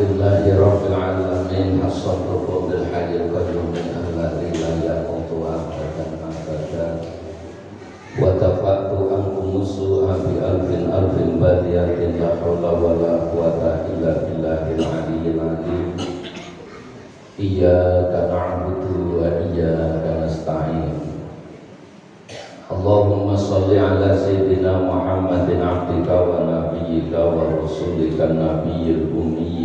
Alhamdulillahi Rabbil Alamin. Hassaltu bil hayyil qayyum min ahli la yaqutu abadan abadan. Wa tafatu ankum musu'a bi alfin badiyatin la hawla wa la quwwata illa billahil aliyyil azim. Iyyaka na'budu wa iyyaka nasta'in. Allahumma salli ala sayyidina Muhammadin abdika wa nabiyyika wa rasulika nabiyyil ummi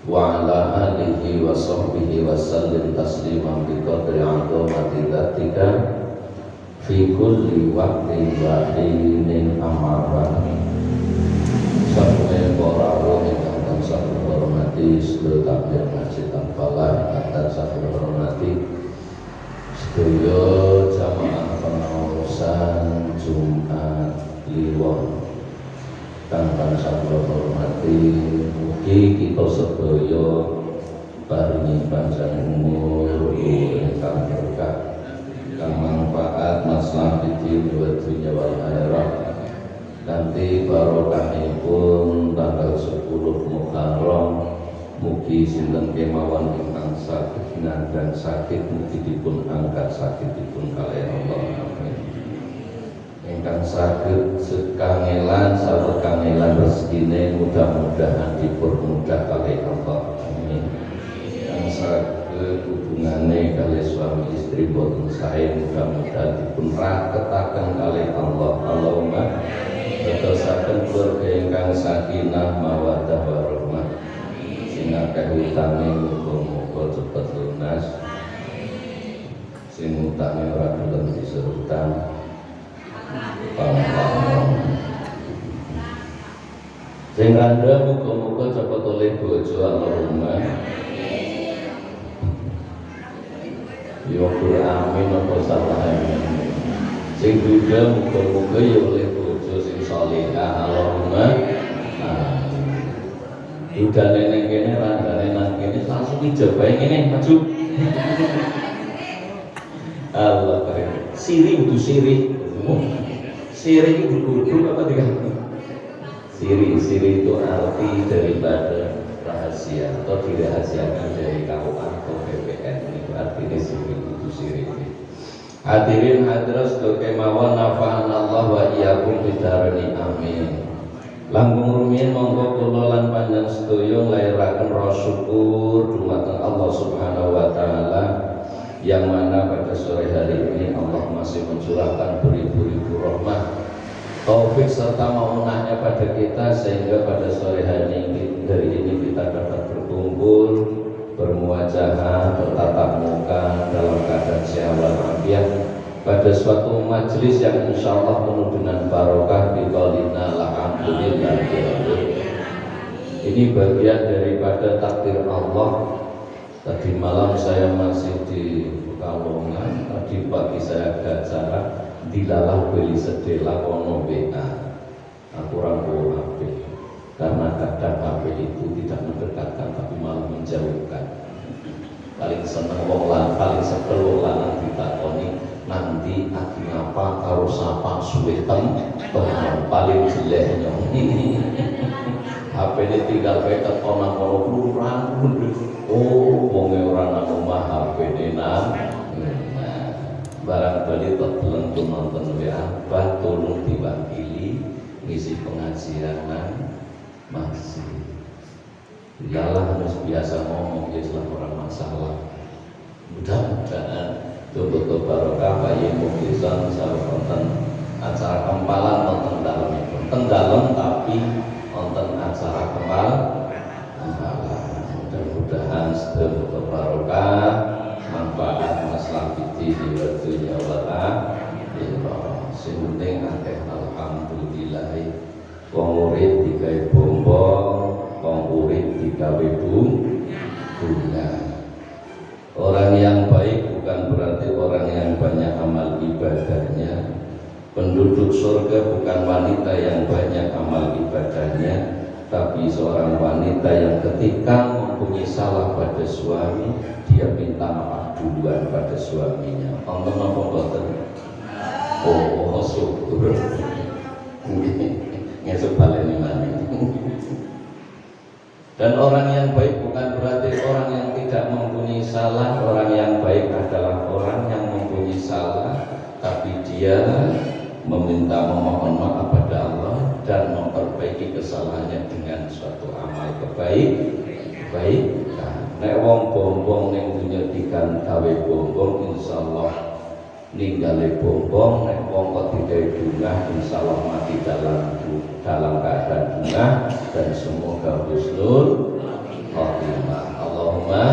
wa ala alihi wa sahbihi wa sallim tasliman bi qadri 'azamati dzatika fi kulli waqtin wa hinin amma ba'du. Sampai para ulama dan sahabat hormati seluruh takbir masjid Al-Falah dan sahabat hormati sedoyo jamaah pengawasan Jumat Kliwon kang tansah kula hormati, mugi kita sedaya paringi panjang umur ingkang berkah kang manfaat maslahah wa dunya wal akhirah kanthi barokahipun tanggal 10 Muharram. Mugi sinten kemawon ingkang saged dan sakit mugi dipun angkat sakitipun kalih Allah. Amin. Ingkang saged sekangelan sareng kangelan rezekine mudah-mudahan dipermudah kalih Allah. Amin. Ingkang saged hubungane kalih suami istri boten sae mudah-mudahan dipun raketaken kalih Allah. Allahumma dadosaken keluarga ingkang sakinah mawaddah warahmah. Sing akeh utange muga-muga cepet lunas, sing utange ora gelem diserutang sing randha muga-muga cepet oleh bojo. Allahumma ya amin apa salah sing duda muga-muga ya oleh bojo sing salehah. Allahumma udah nenek kene randane nang kene langsung dijabahi ngene maju. Allah keren. Siri kudu siri. Siri itu kudu apa tiga? Siri itu arti daripada rahasia atau dirahasiakan dari KUA atau BPN. Itu artinya siri kudu siri. Hadirin hadirat kemawon nafa'anallah wa iyyakum bidarani amin. Langkung rumiyin monggo kula lan panjenengan sedaya nglairaken rasa syukur dumateng Allah Subhanahu wa taala yang mana pada sore hari ini Allah masih mencurahkan beribu-ribu rahmat, taufik serta maunahnya pada kita sehingga pada sore hari ini kita dapat berkumpul, bermuajahah, bertatap muka dalam keadaan sehat walafiat pada suatu majelis yang insya Allah penuh dengan barokah biqaulina alhamdulillah. Ini bagian daripada takdir Allah. Tadi malam saya masih di Pekalongan, tadi pagi saya ada acara dilalah beli sedela kono WA. Aku rangkul HP karena kadang HP itu tidak mendekatkan tapi malah menjauhkan. Paling seneng wong lan, paling sebel wong lanang ditakoni nanti aki ngapa karo sapa suwe paling jelek nyong. HP ini tinggal petet ana kono kurang. Oh wonge ora nang omah HP ini nang. Nah, barangkali tetep nonton WA tolong diwakili ngisi pengajian masih. Dilalah harus biasa ngomong ya selama orang masalah. Mudah-mudahan betul-betul barokah bayi mukizan sama konten acara kempalan nonton dalam tapi nonton acara kempalan. Mudah-mudahan betul-betul barokah manfaat masalah di dunia wal akhirah. Sing penting akeh alhamdulillah wong murid digawe bombong, wong urip digawe bunga. Orang yang baik bukan berarti orang yang banyak amal ibadahnya. Penduduk surga bukan wanita yang banyak amal ibadahnya, tapi seorang wanita yang ketika mempunyai salah pada suami, dia minta maaf duluan pada suaminya. Nonton apa boten? Oh, syukur. Ngesuk baleni maneh. Dan orang yang baik bukan berarti orang yang tidak mempunyai salah. Orang yang baik adalah orang yang mempunyai salah, tapi dia memohon maaf pada Allah dan memperbaiki kesalahannya dengan suatu amal kebaikan. Nek wong bombong ning dunya digawe bombong, insyaallah ninggale bombong. Nek wong kok digawe bungah, insyaallah mati dalam keadaan bungah. Dan semoga husnul khotimah. Allahumma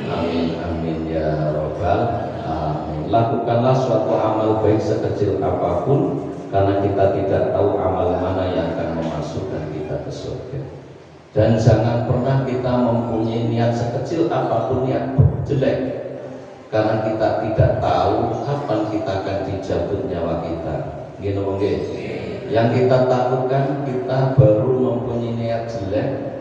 amin amin ya rabbal alamin. Lakukanlah suatu amal baik sekecil apapun, karena kita tidak tahu amal mana yang akan memasukkan kita ke surga. Dan jangan pernah kita mempunyai niat sekecil apapun yang jelek, karena kita tidak tahu kapan kita akan dicabut nyawa kita. Gitu mungkin. Yang kita takutkan, kita baru mempunyai niat jelek.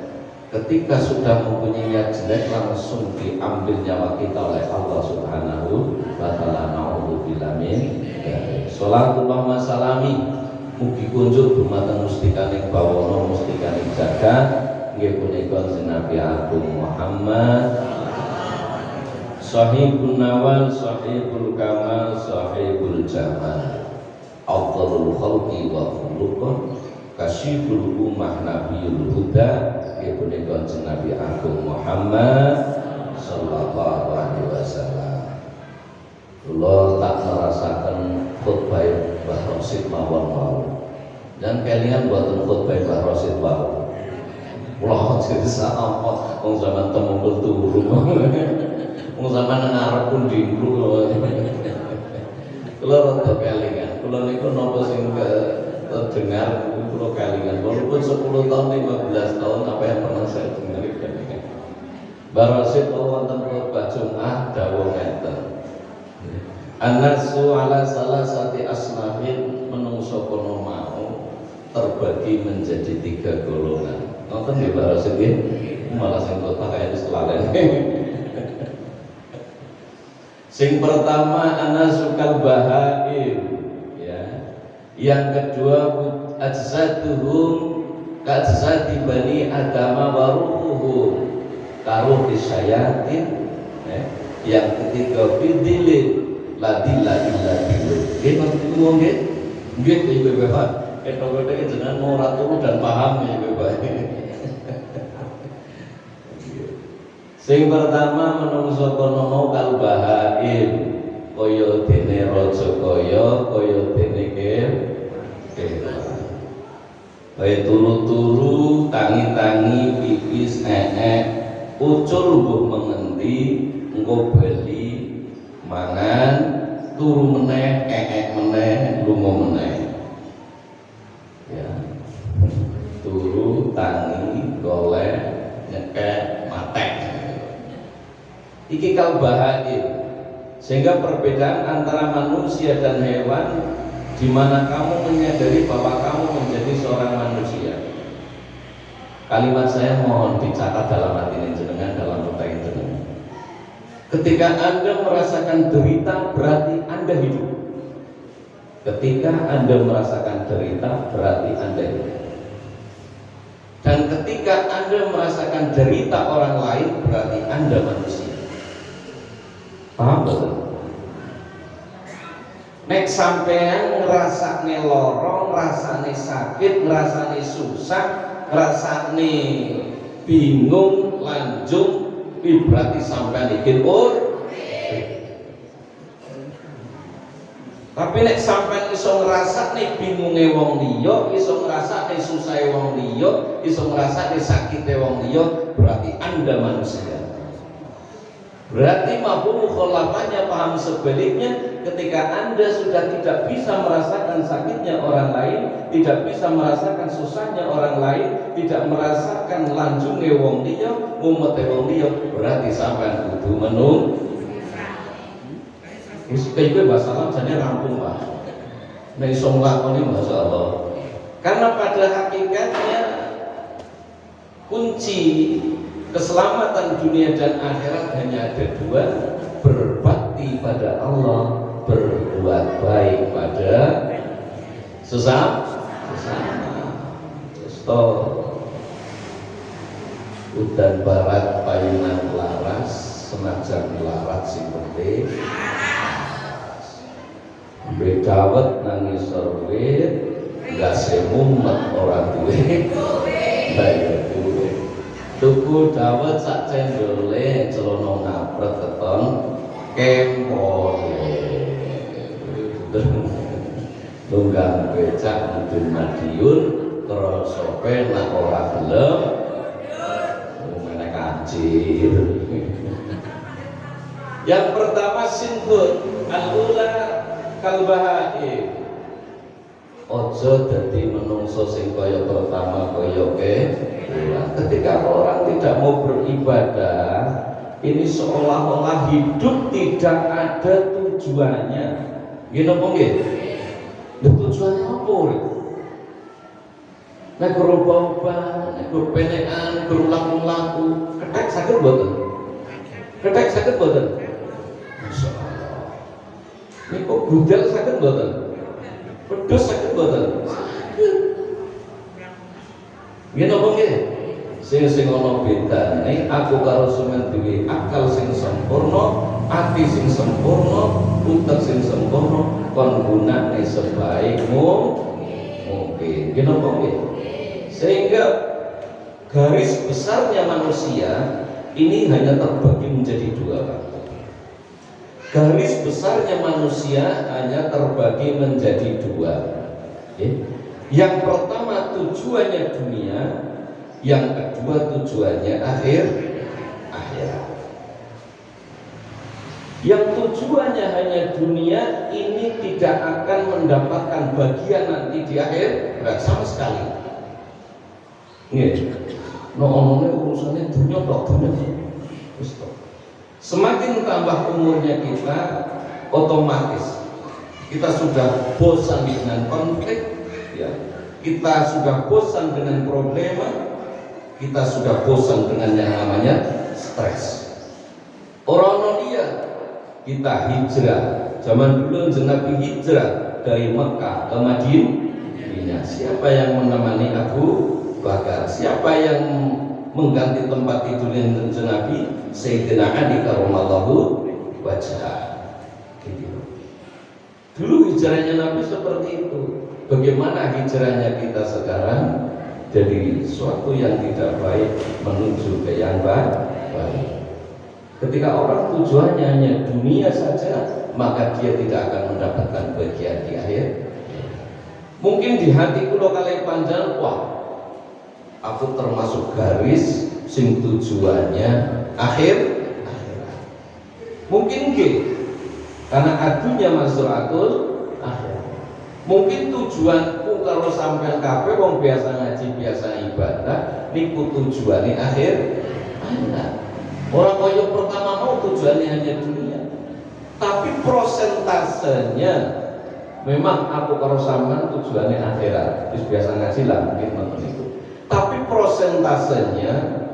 Ketika sudah mempunyai niat jelek, langsung diambil nyawa kita oleh Allah Subhanahu wa ta'ala. Na'udzubillah min dzalik. Sholatullah masalami mugi kunjuk dumateng mustikaning bawana mustikaning jagat nggih punika Nabi Agung Muhammad sahibun nawal sahibul kamal sahibul jamal afdhalul khalqi wa khuluqan kasyiful ummah nabiyul huda nggih punika Nabi Agung Muhammad sallallahu alaihi wasallam. Kula tak merasakan khutbah Mbah Rosid mawon dan kalian buatan khutbah Mbah Rosid mawon. Kula jadi saapa wong zaman temungkul turu. Wong zaman ngarep pun dinglu. Kula rada kelingan. Kula niku napa sing dengar kula kelingan. Walaupun 10 tahun 15 tahun apa yang pernah saya dengar kelingan. Mbah Rosid wonten khutbah Jumat dawuh ngeten. An-nasu ala salasati asnafin, menungso kono mau terbagi menjadi 3 golongan. Nonton nggih Pak Rasul nggih? Malah sing kota kaya wis kelalen. Sing pertama anasukal bahaim, ya. Yang kedua ajzaduhum kajzati bani adama waruhum karuh disyayatin, ya. Yang ketiga bidilin ladillah nggih ngerti ngomong nggih? Nggih iki Bapak. Ketoke jenengan mau ora turu dan paham ya Bapak. Sing pertama menungso kono mau kal bahaim kaya dene raja kaya dene kaya turu-turu tangi-tangi pipis ucul mbuh mengendi engko bali mangan turu meneh meneh lunga meneh ya turu tangi golek nyekek matek iki kal bahaim. Sehingga perbedaan antara manusia dan hewan, di mana kamu menyadari bahwa kamu menjadi seorang manusia. Kalimat saya mohon dicatat dalam hati jenengan, dalam otak jenengan. Ketika Anda merasakan derita, berarti Anda hidup. Ketika Anda merasakan derita, berarti Anda hidup. Dan ketika Anda merasakan derita orang lain, berarti Anda manusia. Paham betul? Nek sampean ngrasakne lorong, ngrasakne sakit, ngrasakne susah, ngrasakne bingung, lanjut, berarti sampean iki Tapi nek sampean iso ngrasakne bingunge wong liya, iso ngrasakne susahe wong liya, iso ngrasakne sakite wong liya, berarti Anda manusia. Berarti mafhum mukhalafahnya, paham sebaliknya, ketika Anda sudah tidak bisa merasakan sakitnya orang lain, tidak bisa merasakan susahnya orang lain, tidak merasakan lanjunge wong liya, umete wong liya, berarti sampean kudu menung. Wis kaya masalah jane rampung Pak. Nek iso nglakoni masyaallah. Karena pada hakikatnya kunci keselamatan dunia dan akhirat hanya ada 2, berbakti pada Allah, berbuat baik pada sesama. udan barat payunan laras, senajan larat sing penting bedawet nangis sorwit gak semumet orang duwe bayar duwe tuku dawet sak cendole celono ngapret keton kempole tunggang becak mudun Madiun kroso penak ora gelem menek kancir. Yang pertama sinbut al-ula kalbahaim, ojo dadi menungso sing kaya pertama kaya ketika orang tidak mau beribadah ini seolah-olah hidup tidak ada tujuannya. Gini apa nggih? Tujuannya apa? Nek berubah-ubah, nek berpenekan, berulang-ulang, ketek sakit boten? Ketek sakit boten? Masya Allah. Ini kok budal sakit boten? Pedes sakit boten? Sakit. Gini apa nggih? Sing ana bedane aku karo sampeyan duwe akal sing sempurna, ati sing sempurna, utek sing sempurna, kon gunane sebaik mungkin. Gini apa nggih? Sehingga garis besarnya manusia ini hanya terbagi menjadi dua, Pak. Garis besarnya manusia hanya terbagi menjadi dua. Yang pertama tujuannya dunia, yang kedua tujuannya akhirat. Yang tujuannya hanya dunia ini tidak akan mendapatkan bagian nanti di akhir sama sekali. Ono-ono urusannya dunia tok. Semakin tambah umurnya kita, otomatis kita sudah bosan dengan konflik, ya. Kita sudah bosan dengan problema, kita sudah bosan dengan yang namanya stres. Orang dia kita hijrah. Zaman dulu Nabi hijrah dari Mekah ke Madinah. Siapa yang menemani Abu Bakar? Siapa yang mengganti tempat tidurnya Nabi? Sayyidina Ali karramallahu wajhah. Dulu hijrahnya Nabi seperti itu. Bagaimana hijrahnya kita sekarang? Jadi suatu yang tidak baik menuju ke yang baik. Ketika orang tujuannya hanya dunia saja, maka dia tidak akan mendapatkan bagian di akhir. Mungkin di hati kula kalih panjenengan, wah, aku termasuk garis sing tujuannya akhirat. Mungkin karena adunya masratul akhirat. Mungkin tujuanku kalau sampai kabeh wong biasa ngaji, biasa ibadah, niku tujuane akhir. Orang kaya pertama mau tujuannya hanya dunia, tapi prosentasenya memang aku kalau sampean tujuannya akhirat. Terus biasa ngaji lah mungkin nonton itu. Tapi prosentasenya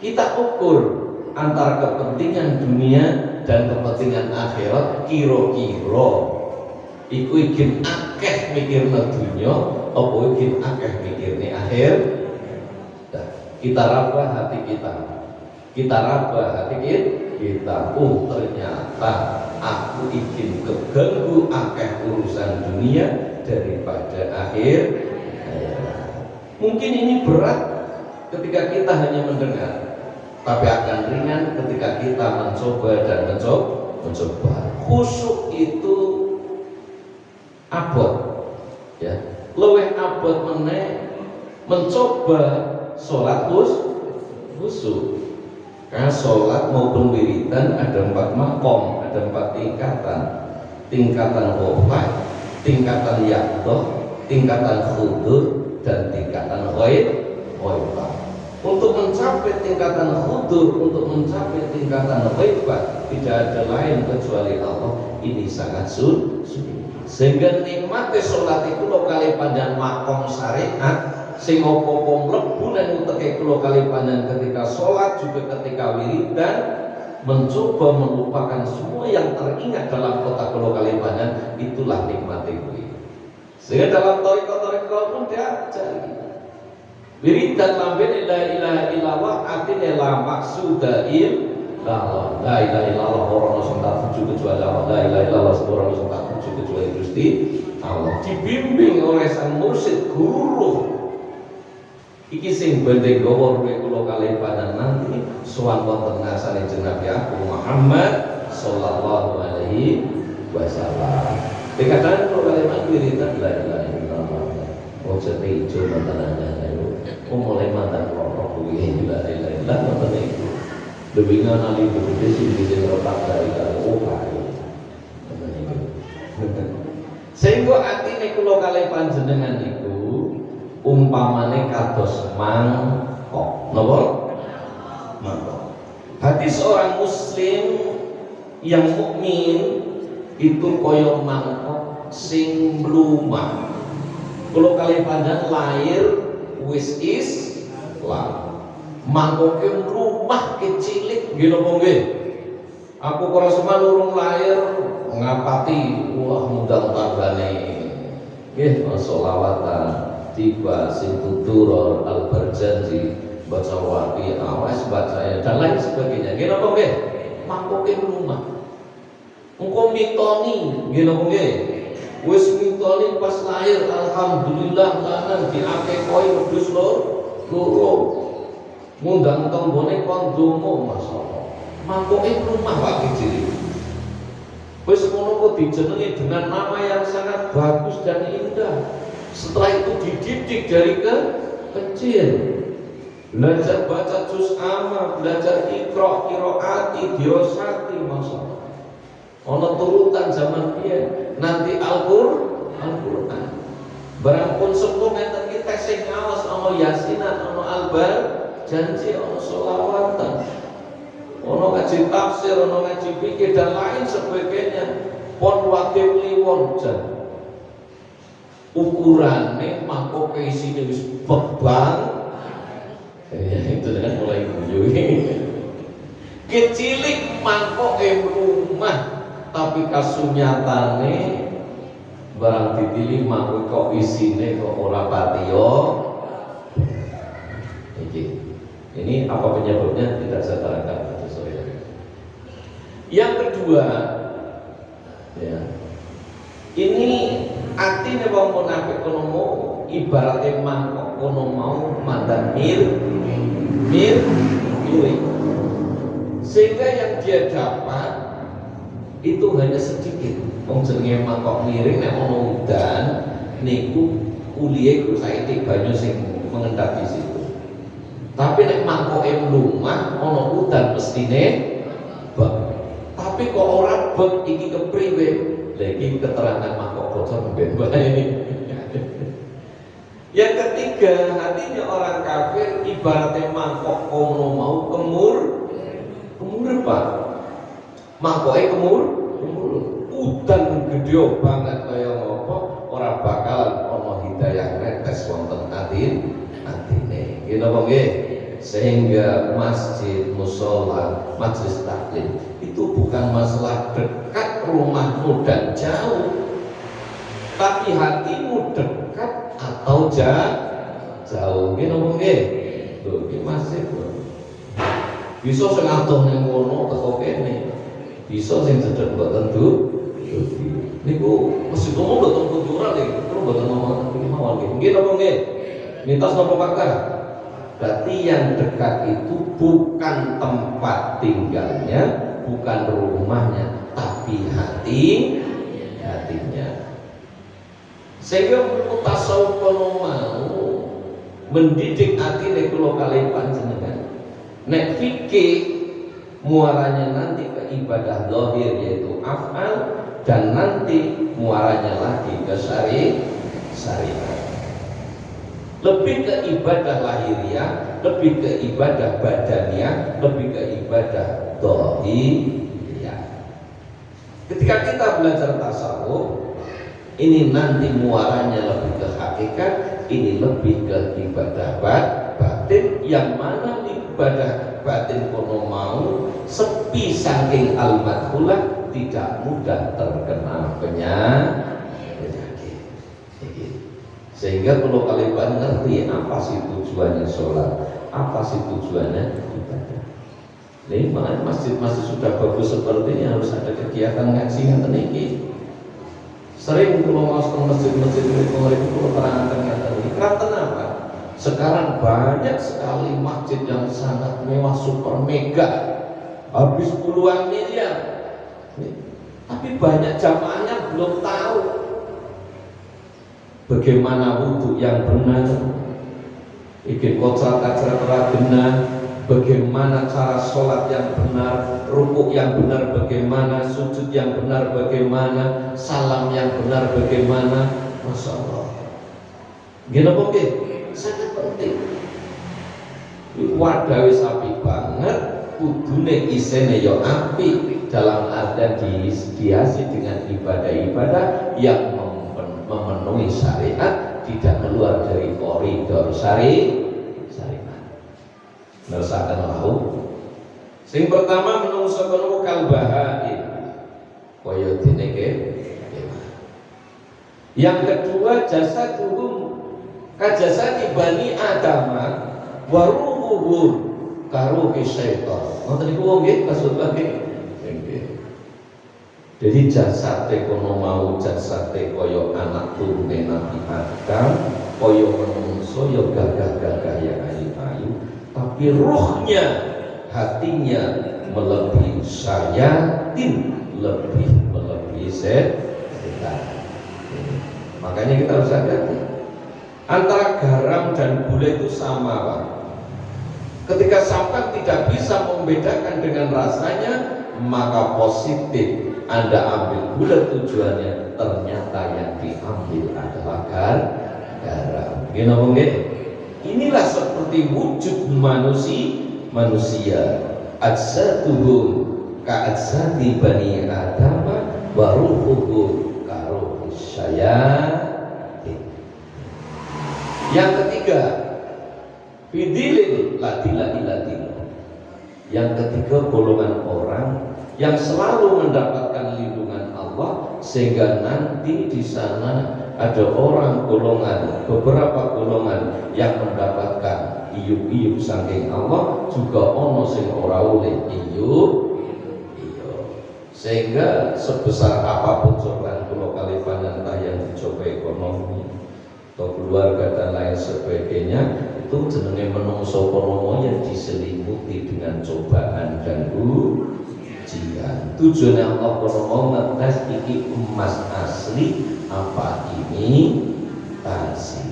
kita ukur antara kepentingan dunia dan kepentingan akhirat. Kira-kira iku ingin akeh mikirna dunia apa ingin akeh mikirnya akhir. Nah, kita raba hati kita raba hati kita. Oh, ternyata aku ingin keganggu akeh urusan dunia daripada akhir. Mungkin ini berat ketika kita hanya mendengar, tapi akan ringan ketika kita mencoba dan mencoba. Khusyuk itu abot, ya. Luwih abot meneh mencoba sholat khusyuk. Karena sholat maupun wiridan ada 4 makom, ada 4 tingkatan. Tingkatan khofat, tingkatan yaqdah, tingkatan khudur, dan tingkatan ghaibah. Untuk mencapai tingkatan khudur, untuk mencapai tingkatan ghaibah, tidak ada lain kecuali Allah. Ini sangat sulit. Sehingga nikmati sholat itu lo kali panjang makom syariat. Sing opo-opo mlebu nang uteke kula kali panjenengan ketika sholat juga ketika wiridan, mencoba melupakan semua yang teringat dalam kotak kula kali panjenengan, itulah nikmati kuwi. Sehingga dalam thariqah pun diajari Wiridan lambe la ilaha illallah artinya la maksuda illallah. La ilaha illallah ora sing tak tuju kecuali Allah. La ilaha illallah ora sing tak tuju kecuali Gusti Allah. Dibimbing oleh sang mursyid guru. Iki sing bendhe gawa ruwe kula kalih panjenengan sowan wonten ngasane Nabi aku Muhammad sallallahu alaihi wasallam. Dikatakan kula kalih wiridan la ilaha illallah. Ojo ijo mantanane ayo. Mulai mantan rokok kuwi la ilaha illallah ngoten iki. Lebih nganali gede sing bisa ngerotak dari opa. Ngoten iki. Sehingga atine kula kalih panjenengan iku umpamane kados mangkok. Napa? Mangkok. Hati seorang muslim yang mukmin itu kaya mangkok sing mlumah. Kula kalih panjenengan lahir wis Islam. Mangkoke rumah kecilik nggih napa nggih. Aku karo seman urung lahir ngapati wah mundang tanggane. Nggih sholawatan tiba sing tutur al-barjanji baca wapi awas baca ya dan lain sebagainya. Nggih napa nggih? Mangkoke rumah. Engko mitoni nggih napa nggih? Wis mitoni pas lahir alhamdulillah lanan diakekoi wedhus loro. Ngundang tombone kon donga masyaallah. Mangkoke rumah Pak Kecil. Wis ngono kok dijenengi dengan nama yang sangat bagus dan indah. Setelah itu dididik dari kecil. Belajar baca juz amma, belajar iqra, qiraati, dirosati masyaallah. Ono turutan zaman biyen nanti Al-Qur'an. Barang pun sepuh ngeten iki tes sing ngaos ono yasinan, ono albar, janji ono sholawatan. Ono ngaji tafsir, ono ngaji fikih dan lain sebagainya. Pon wajib liwon jan. Ukurane mangkoke isine wis bebang. Ya itu kan mulai guyu. Kecilik mangkoke rumah tapi kasunyatane barang dipilih mangkok kok isine kok ora patiyo. Ini apa penyebabnya tidak saya terangkan. Yang kedua, ya, ini artinya wong munafik kono mau ibaratnya mangkok kono mau mandan mir, sehingga yang dia dapat itu hanya sedikit. Wong jenenge mangkok miring nek ono udan niku kuliah ku saiki banyu sing mengendap di situ. Tapi nek mangkoke mlumah ono udan mestine bak. Tapi kok ora bek iki kepriwe? Lha iki keterangan mangkok bocor ben bae. Yang ketiga, hatinya orang kafir ibaratnya mangkok kono mau kemur Pak. Mangkoke kemur. Udan gede banget kaya ngopo ora bakalan ana hidayah netes wonten atine. Nggih napa nggih? Sehingga masjid, mushola, majelis taklim itu bukan masalah dekat rumahmu dan jauh, tapi hatimu dekat atau jauh. Nggih napa nggih? Lho iki masjid bisa sing adoh ning kono teko kene, bisa sing cedhek kok tentu. Niku masjid umum mboten kuduran iki, terus mboten ngomong iki mawon nggih. Nggih napa nggih? Mitos napa fakta? Berarti yang dekat itu bukan tempat tinggalnya, bukan rumahnya, tapi hatinya. Sehingga tasawuf kono mau mendidik hati kula kalih panjenengan. Nek fikih muaranya nanti ke ibadah zahir yaitu af'al dan nanti muaranya lagi ke syariat. Lebih ke ibadah lahiriah, lebih ke ibadah badaniah, lebih ke ibadah dhahiriyah. Ketika kita belajar tasawuf, ini nanti muaranya lebih ke hakikat, ini lebih ke ibadah batin, yang mana ibadah batin kono mau sepi saking al-madhulah tidak mudah terkena penyakit. Sehingga kalau kalian ngerti apa sih tujuannya sholat, apa sih tujuannya ibadah. Ini malah masjid-masjid sudah bagus seperti ini harus ada kegiatan ngaji yang teniki. Sering kalau masuk ke masjid-masjid itu kalau terangkan yang tadi. Kenapa? Sekarang banyak sekali masjid yang sangat mewah, super mega, habis puluhan miliar. Tapi banyak jamaahnya belum tahu bagaimana wudhu yang benar, bikin kocrat-kacrat benar, bagaimana cara sholat yang benar, rukuk yang benar bagaimana, sujud yang benar bagaimana, salam yang benar bagaimana. Masya Allah. Gini oke, sangat penting. Wadah wis apik banget, kudune isene yo apik dalam artian dihiasi dengan ibadah-ibadah yang memenuhi syariat, tidak keluar dari koridor syariat. Ngersakan lahu. Sing pertama menungso kono kalbahain. Kaya dene ke. Yang kedua jasa tuhum kajasati bani adama waruhun karuhi syaitan. Ngoten niku wong nggih maksudnya nggih. Jadi jasate kono mau jasate koyo anak turune Nabi Adam, koyo menungso yo gagah-gagah ya ayu-ayu, tapi ruhnya, hatinya melebihi syayatin, lebih melebihi setan. Makanya kita harus hati-hati. Antara garam dan gula itu sama, Pak. Ketika sampai tidak bisa membedakan dengan rasanya, maka positif Anda ambil gula, tujuannya ternyata yang diambil adalah garam. Inilah seperti wujud manusia. Ajsatuhum ka'ajsati bani Adam wa ruhuhum karuhi syayatin. Yang ketiga, fidilin ladila. Yang ketiga, golongan orang yang selalu mendapatkan lindungan Allah, sehingga nanti di sana ada beberapa golongan yang mendapatkan iyup saking Allah, juga ono sing ora oleh iyup. Sehingga sebesar apapun cobaan kula kalifanan yang dicoba ekonomi atau keluarga dan lain sebagainya, itu jenenge menungso kono yang diselimuti dengan cobaan dan ujian. Tujuannya Allah kono ngetes iki emas asli apa ini palsu.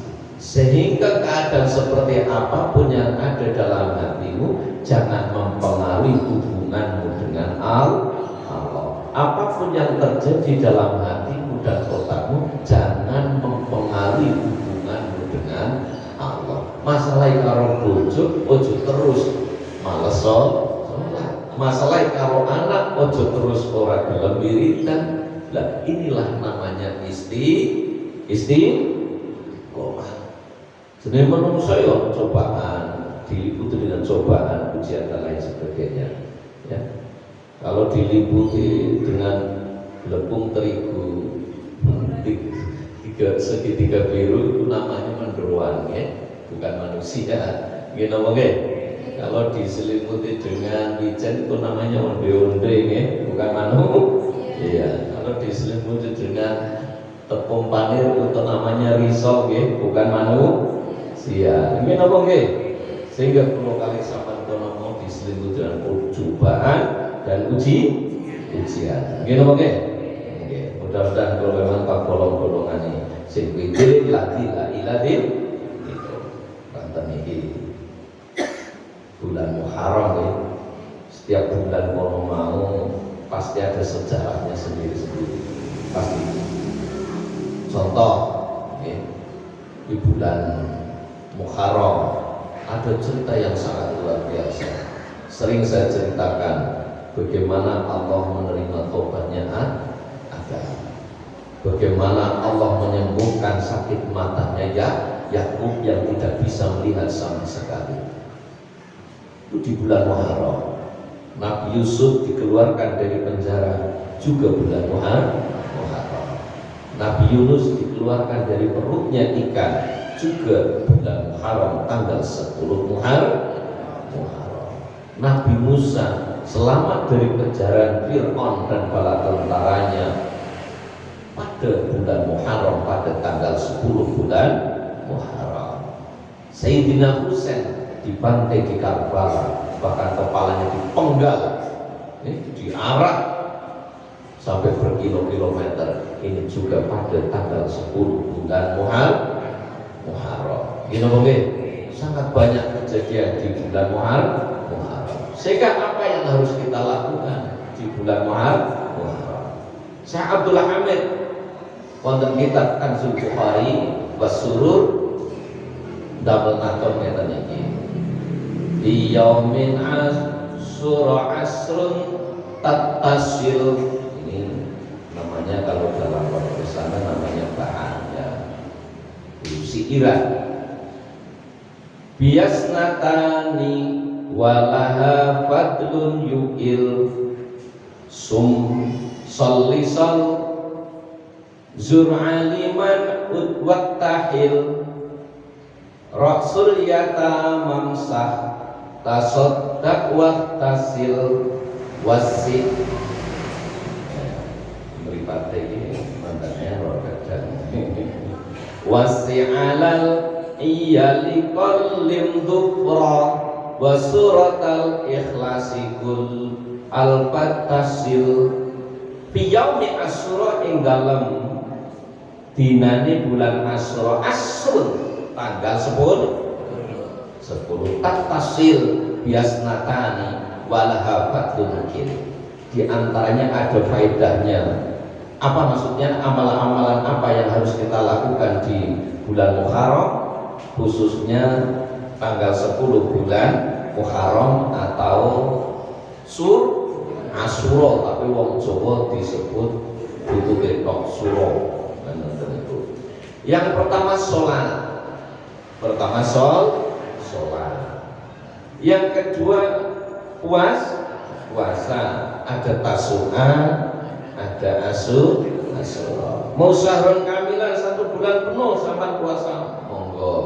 Sehingga keadaan seperti apapun yang ada dalam hatimu jangan mempengaruhi hubunganmu dengan Allah. Apapun yang terjadi dalam hatimu dan otakmu jangan mempengaruhi hubunganmu dengan Allah. Masalah karo bojo ojo terus males sholat. Masalah karo anak ojo terus ora gelem wiridan. Lah inilah namanya istiqomah. Jenenge menungso yo cobaan, diliputi dengan cobaan, ujian dan lain sebagainya. Ya. Kalau diliputi dengan lepung terigu segitiga biru, itu namanya mendoan, ya? Bukan manusia. Gini kalau diselimuti dengan wijen itu namanya onde-onde, ya? Bukan manusia. Kalau diselimuti dengan tepung panir itu namanya risol, ya? Bukan manusia. Gini sehingga kalau kali sampai mau diselimuti dengan cobaan dan ujian. Gini mudah-mudahan kalau memang tak golong-golongan ini sing witri iladil itu kanten iki bulan Muharram ya. Setiap bulan kalau mau pasti ada sejarahnya sendiri-sendiri. Pasti. Contoh ya, di bulan Muharram ada cerita yang sangat luar biasa. Sering saya ceritakan bagaimana Allah menerima tobatnya Adam, bagaimana Allah menyembuhkan sakit matanya Yakub yang tidak bisa melihat sama sekali. Itu di bulan Muharram. Nabi Yusuf dikeluarkan dari penjara juga bulan Muharram. Nabi Yunus dikeluarkan dari perutnya ikan juga bulan Muharram tanggal 10 Muharram. Nabi Musa selamat dari kejaran Fir'aun dan bala tentaranya pada bulan Muharram, pada tanggal 10 bulan Muharram. Sayyidina Husain dibantai di Karbala, bahkan kepalanya dipenggal, diarak sampai berkilo-kilometer. Ini juga pada tanggal 10 bulan Muharram. Ini boleh, sangat banyak kejadian di bulan Muharram. Sehingga apa yang harus kita lakukan di bulan Muharram? Syekh Abdullah Hamid wonten kitab Kanzul Bukhari Wasurur damel naton ngeten iki. Di yaumin asyura asrun tattasil, ini namanya kalau dalam penulisannya namanya bahaya si Iran biasnatani walaha fadlun yu'il sum sallisal zur'aliman udwat tahil rasul yata mamsah tasoddaq wa tasil wasit meripate ini mandangnya rokadan wasi'alal iyali qallim dhufra wa suratal ikhlasi kul al-fatasil biyaumi asyura ing dalem dinane bulan asyura asrun tanggal 10 tattasil biasnatani walaha fadlun mungkin. Di antaranya ada faedahnya. Apa maksudnya? Amalan-amalan apa yang harus kita lakukan di bulan Muharram, khususnya tanggal 10 bulan Muharram atau Asyura, tapi wong Jawa disebut butuh ketok suro. Yang pertama sholat. Sholat. Yang kedua puasa. Ada tasu'a, ada asyura. Mau syahrun kamilan 1 bulan penuh sampai puasa, monggo.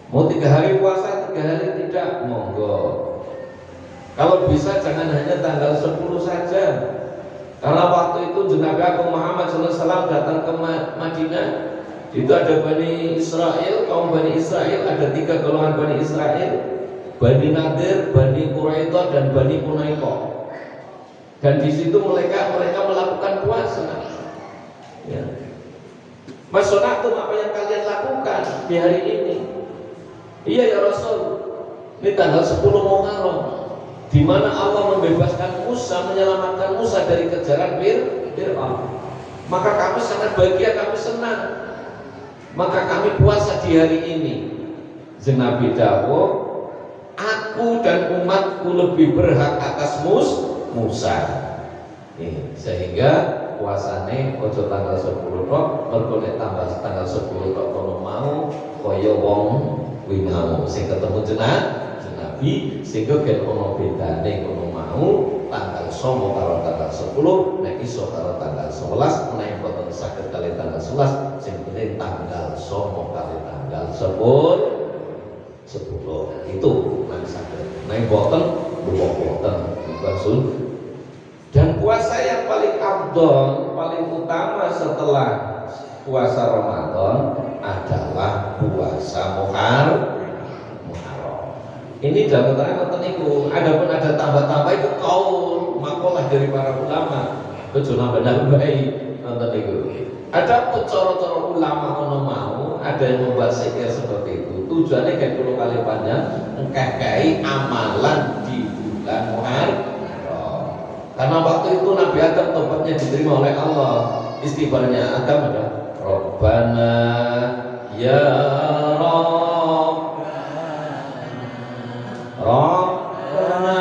Mau 3 hari puasa, 3 hari tidak, monggo. Kalau bisa jangan hanya tanggal 10 saja. Karena waktu itu Nabi Agung Muhammad SAW datang ke Madinah, itu ada Bani Israel, kaum Bani Israel, ada 3 golongan Bani Israel, Bani Nadir, Bani Quraidah, dan Bani Qunaiqah. Dan di situ mereka melakukan puasa. Ya. Mas Sonatum, apa yang kalian lakukan di hari ini? Iya ya Rasul, ini tanggal 10 Muharram, di mana Allah membebaskan Musa, menyelamatkan Musa dari kejaran Fir'aun. Maka kami sangat bahagia, kami senang. Maka kami puasa di hari ini. Nabi dawuh, aku dan umatku lebih berhak atas Musa. Sehingga puasane ojo tanggal 10 tok, mergo nek tambah tanggal 10 tok kono mau kaya wong kuwi mau sing ketemu Nabi, sehingga gen ono bedane kono mau tanggal 9 karo tanggal 10, nek iso karo tanggal 11, nek boten saged kali tanggal 11, sing penting tanggal 9 kali tanggal 10 itu nanti saged. Nek boten maksud. Dan puasa yang paling afdol, paling utama setelah puasa Ramadan adalah puasa Muharram. Ini dalam keterangan niku. Adapun ada tambah-tambah itu kaul makalah dari para ulama. Kecuali benar baik nonton niku. Ada cara-cara ulama ono mau, ada yang membuat zikir seperti itu. Tujuannya kayak 10 kali panjang ngekei amalan di bulan Muharram. Karena waktu itu Nabi Adam tobatnya diterima oleh Allah. Istighfarnya Adam adalah Rabbana ya Rabbana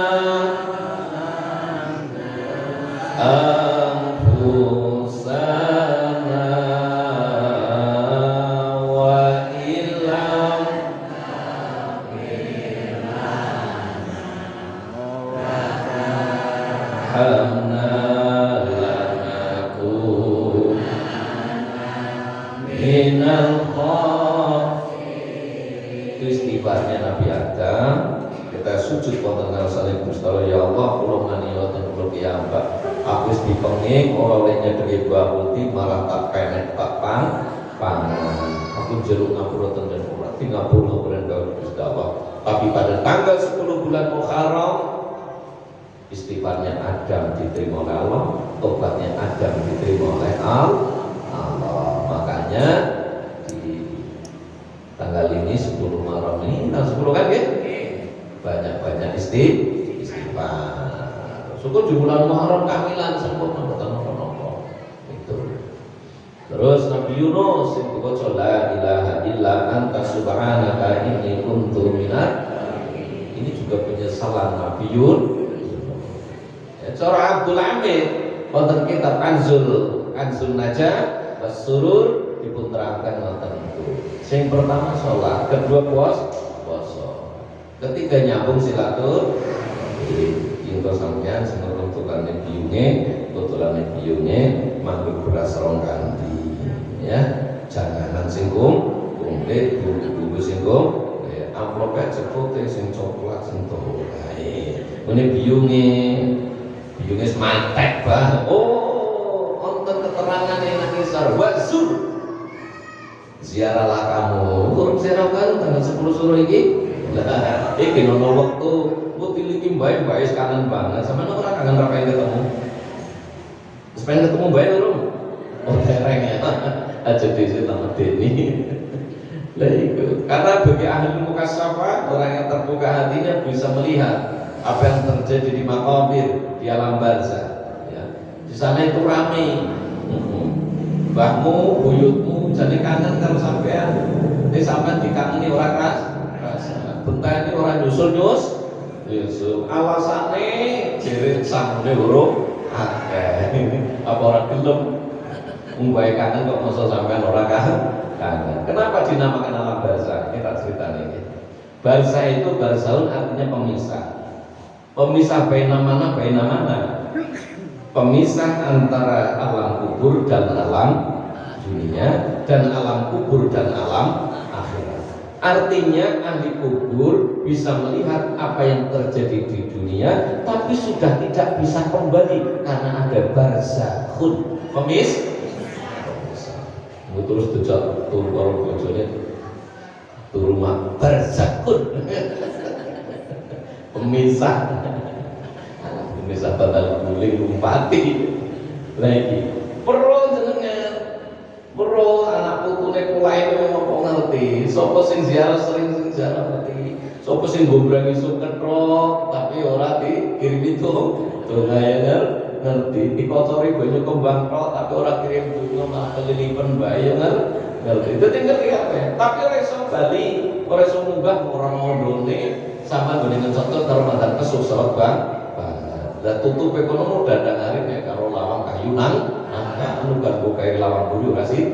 anfusana wa illam hamna lanakunanna minal khairin. Itu istighfarnya Nabi Adam. Kita sujud wonten ngarsanipun Gusti ya Allah, kula ngani wonten kula piyambak. Aku wis dipenging ora oleh nyedheki bahuti malah tak penek tak pangan. Aku jeruk ngapura ten kula ngapura kawula Gusti Allah. Tapi pada tanggal 10 bulan Muharram istighfarnya Adam diterima oleh Allah, tobatnya Adam diterima oleh Allah. Makanya di tanggal ini 10 Muharram ini tanggal 10 kan ya? Banyak-banyak istighfar. Syukur di bulan Muharram kamilan sempurna mboten napa-napa. Itu. Terus Nabi Yunus itu kok la ilaha illa anta subhanaka inni kuntu minat. Ini juga penyesalan Nabi Yunus. Ya, cara Abdul Hamid wonten kitab Kanzul Najah Wasurur dipun terangkan wonten itu. Sing pertama sholat, kedua puasa, ketiga nyambung silaturahmi. Ingko sampeyan sing nutulane biyunge manggul beras rong kanthi ya. Janganan sing komplit, bumbu sing amplop cepote sing coklat sing ae. Ngene biyunge semantek bah. Oh, wonten keterangan yang ngisar wazur. Ziarahlah kamu. Urung ziarah kan tanggal 10 Suro iki. Lah, iki ono wektu mbok tiliki mbae kangen banget. Sampeyan ora kangen ra pengen ketemu. Wis pengen ketemu mbae urung? Oh, dereng ya. Aja dhewe tak medeni. Lah itu. Karena bagi ahli mukasyafah, orang yang terbuka hatinya bisa melihat apa yang terjadi di maqabir, di alam barzah. Ya. Di sana itu ramai. Mbahmu, buyutmu jadi kangen karo sampean. Nek sampean dikangeni ora rasa. Bentane ora nyusul. Alasane jerit sangune urung akeh. Apa ora gelem nggawe kangen kok masa sampean ora kangen. Kenapa dinamakan alam barzah? Kita cerita ini. Barzah itu barzahun artinya pemisah. Pemisah baina mana? Pemisah antara alam kubur dan alam dunia, dan alam kubur dan alam akhirat. Artinya ahli kubur bisa melihat apa yang terjadi di dunia, tapi sudah tidak bisa kembali karena ada barzakhun. Terus dijak turu karo bojone turu mak barzakhun. Pemisah badal guling lumpati. Lagi perlu jenengan anak putune kulae ngopo ngerti. Sapa sing ziarah sering ziarah ngerti. Sapa sing gombrangi suketro tapi ora dikirimi donga ya ngerti. Dikocori banyu kembang tok tapi ora kirim donga malah kelilipan bae ngerti. Dadi ngerti apa? Tapi ora iso bali, ora iso munggah ora mondone sama gone ngecotot karo mantan kesusut Bang. Lah tutup ekonomi dadang arep ya karo lawang kayu nang anu ganggu kae lawang bulu ora sih.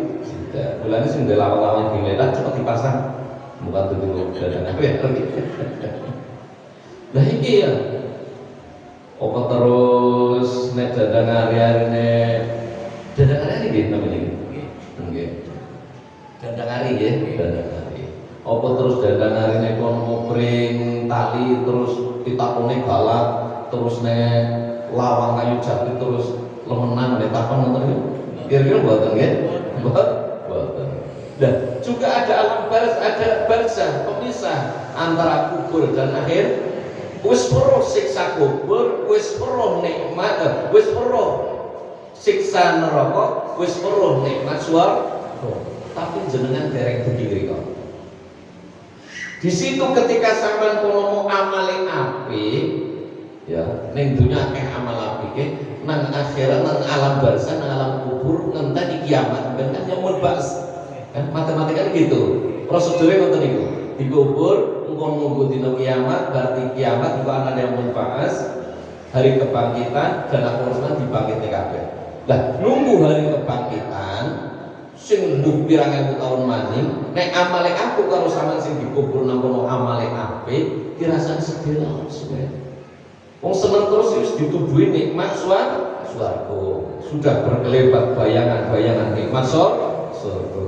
Mulane sing ndek lawang-lawang diledak cepet dipasang. Bukan tutup dadang arep ya. Lah iki ya. Apa terus nek dadang ari-arine dadang ari nggih namanya nggih. Dadang ari nggih, dadang ari. Apa terus dadang arine kon ngopring tali terus ditakone galak terus nek lawang kayu jati terus lemenan nek tapan ngoten niku. Kira-kira mboten nggih? Mboten. Dan juga ada alam barzah, pemisah antara kubur dan akhir. Wis weruh siksa kubur, wis weruh nikmat, wis weruh siksa neraka, wis weruh nikmat swarga. Tapi jenengan dereng berdiri kok. Di situ ketika sampean kono amale apik, ya ning dunya akeh amal apike, nang akhirat nang alam barzah nang alam kubur ngenteni kiamat ben kan yaumul ba'ts. Kan matematika gitu. Prosedure ngoten niku. Dikubur engko nunggu dina kiamat, berarti kiamat juga ana yaumul ba'ts, hari kebangkitan dan akhirnya dibangkitne kabeh. Lah nunggu hari kebangkitan sing nduk pirang ewu taun maning nek amale aku karo sampean sing dikubur nang kono amale apik dirasani sedih lah suwe. Wong seneng terus wis dituduhi nikmat swarga. Sudah berkelebat bayangan-bayangan nikmat surga.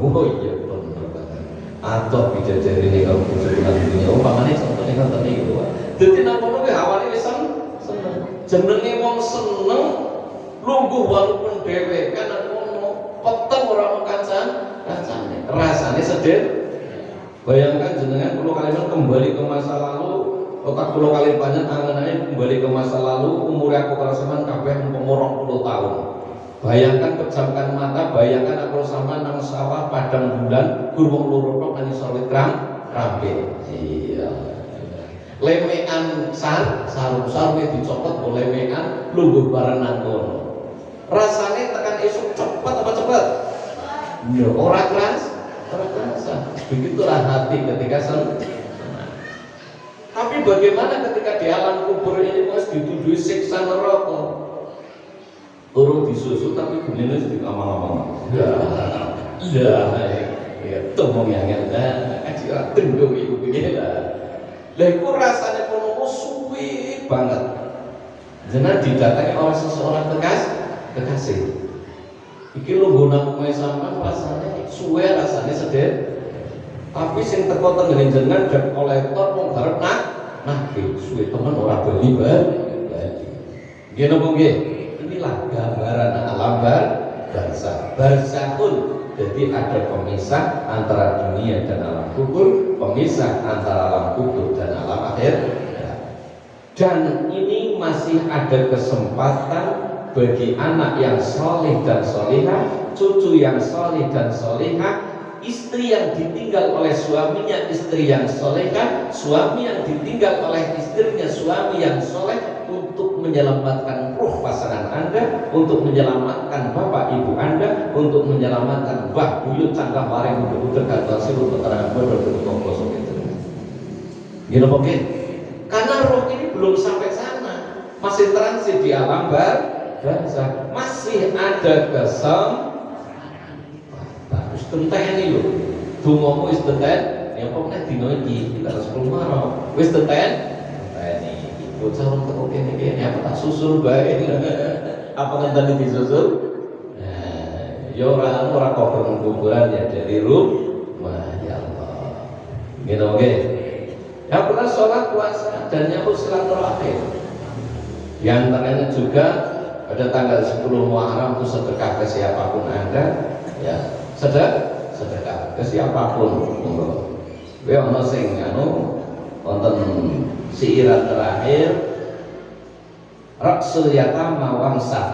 Oh iya bener banget. Atau bidadari ini kalau bujukan dunia, umpamanya contohnya kan tadi itu. Jadi namun awalnya seneng, jenenge wong seneng, lungguh walaupun dewe kan peteng orang kancane, rasanya sedih. Bayangkan jenengan kalau kalian kembali ke masa lalu, otak kalau kalian banyak angan-angan kembali ke masa lalu, umur aku kerasaman kabeh 40 tahun. Bayangkan pejamkan mata, bayangkan aku sama nang sawah padang bulan, gurung luruk nang sawit rampe. Iya. Lemekan sarung-sarungnya dicopot oleh lemekan lungguh barengan kono. Rasanya tekan esuk cepat apa cepat? Ya, orang kerasa. Begitulah hati ketika senang. Tapi bagaimana ketika di alam kubur ini harus dituduhi siksa neraka? Urung disusu tapi bunyinya sedikit amang-amang. Ya, tolong yang aji tendung ibu begini lah. Lah itu rasanya kono suwi banget. Jangan didatangi oleh seseorang kekasih. Iki lu guna umumnya sampai rasanya suwe rasanya sedih. Tapi sing teko tengene jenengan dan kolektor wong bareng suwe temen ora bali bali. Nggih napa nggih? Inilah gambaran alam barzakun. Jadi ada pemisah antara dunia dan alam kubur, pemisah antara alam kubur dan alam akhir. Dan ini masih ada kesempatan bagi anak yang soleh dan solehah, cucu yang soleh dan solehah, istri yang ditinggal oleh suaminya, istri yang solehah, suami yang ditinggal oleh istrinya, suami yang soleh, untuk menyelamatkan ruh pasangan Anda, untuk menyelamatkan bapak ibu Anda, untuk menyelamatkan mbah buyut cangkah waring udah kantor silu keterangan bodoh untuk kosong itu. Gila oke? Karena roh ini belum sampai sana, masih transit di alam barzakh, masih ada bagus tentang ini loh. Dungomu wis tenten, ya pokoknya dino iki kita harus keluar. Wis tenten ini. Bocah orang teko kene apa tak susul bae. Apa ngenteni disusul? Nah, ya ora kuburan ya dari rumah ya Allah. Gitu oke. Ya pernah sholat puasa dan nyambut silaturahim. Yang antaranya juga pada tanggal 10 Muharram itu sedekah ke siapapun Anda, ya sedekah ke siapapun. Kowe ana sing wonten siiran terakhir Raksul Yatama Wamsah,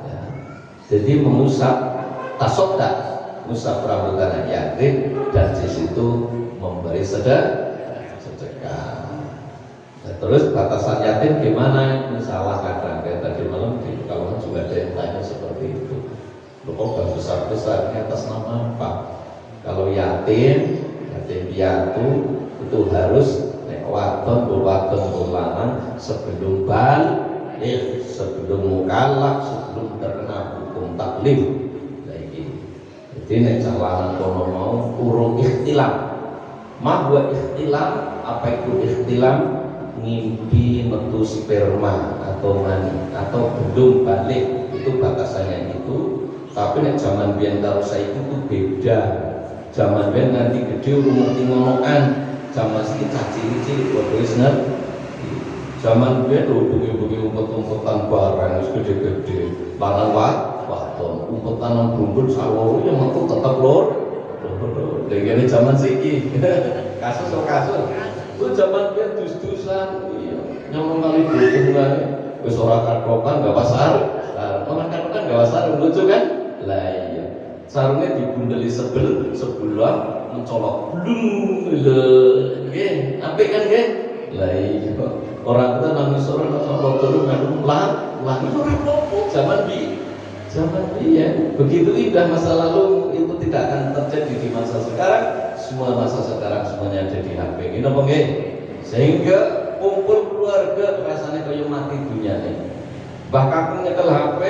ya. Jadi mengusap tasodak, mengusap rambutan yatim, dan di situ memberi sedekah. Nah, terus batasan yatim gimana? Salah kadang kayak tadi malam di Pekalongan juga ada yang tanya seperti itu. Loh kok besar-besar ini atas nama apa? Kalau yatim piatu itu harus wadon lanang sebelum balik, sebelum mukallaf, sebelum terkena hukum taklif. Jadi nek calangan kono mau urung ikhtilam. Mahwa ikhtilam, apa itu ikhtilam? Ngimpi metu sperma atau mani atau belum balik, itu batasannya itu. Tapi nek zaman biyen karo saiki itu beda. Zaman biyen nanti gede urung ngerti ngonoan. Zaman siki cilik-cilik padha wis ngerti. Zaman biyen bengi-bengi umpet-umpetan barang wis gede-gede. Lanang wadon umpetan nang bumbun sawo ya metu tetep lor. Dene zaman siki. Kasus. Itu zaman biyen dus-dusan, nyamong kali bumbun wis ora kathokan gawa sarung. Ora kathokan gawa sarung lucu kan? Lah iya. Sarungnya dibundeli sebelah mencolok blung nggih apik kan nggih. Lah iya orang kita nangis ora colok terus ngadu lah itu ora apa zaman ya begitu indah masa lalu itu tidak akan terjadi di masa sekarang. Semua masa sekarang semuanya ada di HP ini apa nggih, sehingga kumpul keluarga rasanya kayak mati dunia ini. Bahkan nyekel HP,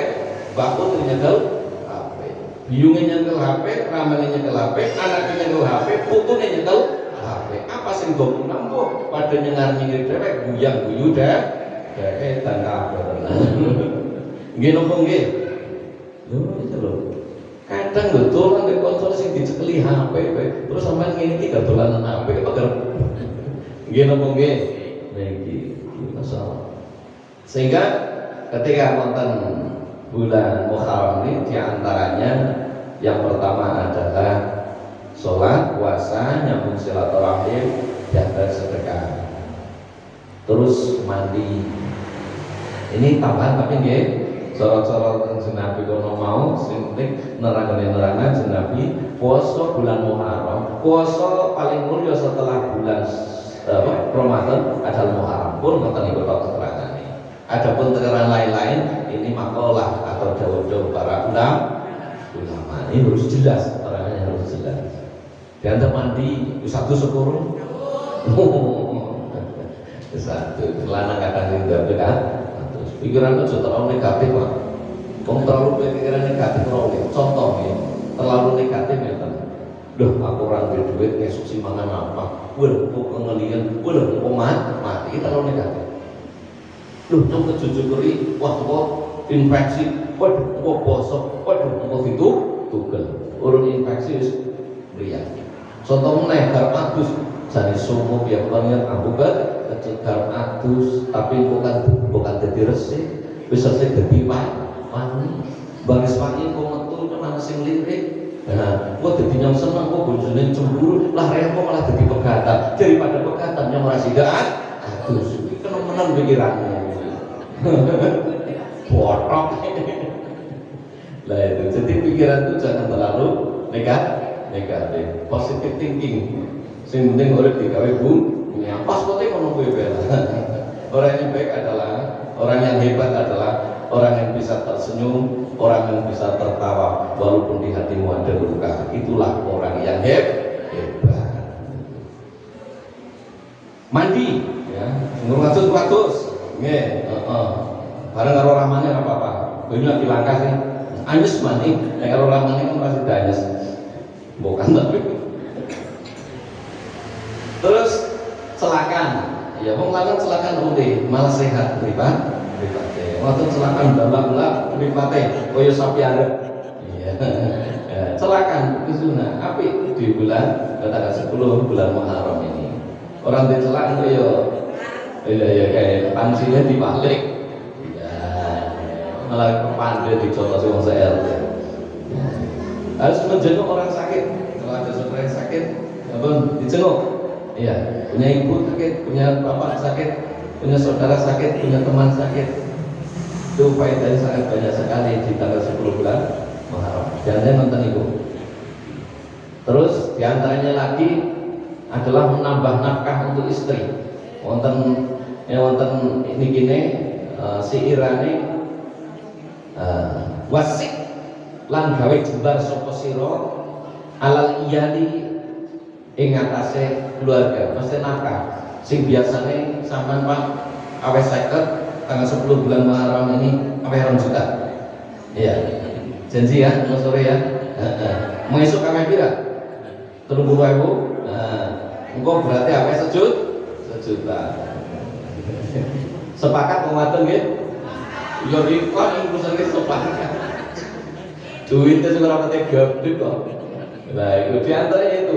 bakul nyekel HP, biungnya nyekel HP, ramelnya nyekel HP, anaknya nyekel HP, putunya nyekel HP. Apa sih dong nampu pada nyengar-nyengir dewek guyang-guyu dan kabeh tenan. Nggih napa nggih? Lho itu lho. Kadang betul nang konsol sing dicekeli HP, terus sampean ngene iki gak dolanan HP apa garep. Nggih napa nggih? Niki masalah. Sehingga ketika wonten bulan Muharram ini diantaranya yang pertama adalah sholat, puasa, nyambung silaturahim, dan bersedekah. Terus mandi. Ini tambahan tapi nggih sorot-sorot Kanjeng Nabi kono mau sing penting nerangane Kanjeng Nabi puasa bulan Muharram. Puasa paling mulia setelah bulan Ramadan adalah Muharram. Pun ngoten niku keterangan. Adapun keterangan lain-lain ini makalah atau jauh-jauh para ulama. Ini harus jelas, orangnya harus jelas. Diantar mandi satu sepuluh. Satu lanang kadang tidak kan. Terus pikiran itu terlalu negatif Pak. Terlalu pikiran negatif terlalu. Contoh ya, terlalu negatif ya kan. Duh, aku orang berduit ngesuk si mangan apa? Waduh, kok ngelian, waduh, kok mati terlalu negatif. Duh, yang kejujuri, wah kok infeksi, waduh, kok bosok, waduh, kok itu tugel. Urun infeksi wis mriyang. Contoh meneh garap adus, jane sumuk ya banyak ambukan, garap adus, tapi bukan dadi resik, wis resik dadi wangi. Baris wangi kok metu nang sing lirik. Nah, gua dadi nyong seneng kok bojone cemburu, lah rek kok malah dadi pegatan. Daripada pegatan yang ora sidakan, adus iki kena menang pikirannya. Botok. Lah itu, jadi pikiran itu jangan terlalu negatif, positive thinking. Sing penting urip digawe punya. Pas kote ngono kuwi wae. Orang yang baik adalah orang yang hebat adalah orang yang bisa tersenyum, orang yang bisa tertawa walaupun di hatimu ada luka. Itulah orang yang hebat. Mandi, ya, ngurus-ngurus. Nggih, bareng karo ramane ora apa-apa. Banyu lagi langkah sih. Anyes mani, nek karo ramane kan pasti danyes. Bukan tapi. Terus celakan. Ya wong lanang celakan undi, malah sehat mripate. Waktu celakan balap-balap mripate kaya sapi arep. Iya. Celakan itu sunah. Apik di bulan tanggal 10 bulan Muharram ini. Orang dicelak kaya iya kayak pansinya dibalik, ya malah pandai dicotos wong se-RT. Harus menjenguk orang sakit. Kalau ada saudara sakit, abang dijenguk. Iya, punya ibu sakit, punya bapak sakit, punya saudara sakit, punya teman sakit. Itu faedahnya sangat banyak sekali di tanggal 10 bulan Muharram. Jangan nonton ibu. Terus diantaranya lagi adalah menambah nafkah untuk istri. Wonten ini gini si irane wasik lan gawe jembar sapa sira alal iyali ing atase keluarga mesti nafkah sing biasane sampean Pak awes 50 tanggal 10 bulan Muharram ini awes 2 juta. Iya. Janji ya, sore ya. Mau esuk awes pira? 30.000. Nah, engko berarti awes sejuta. Sepakat mengatur nggih? Ya rikon urusan iki sepakat. Duitnya sekarang pete gede kok. Nah, itu diantaranya itu.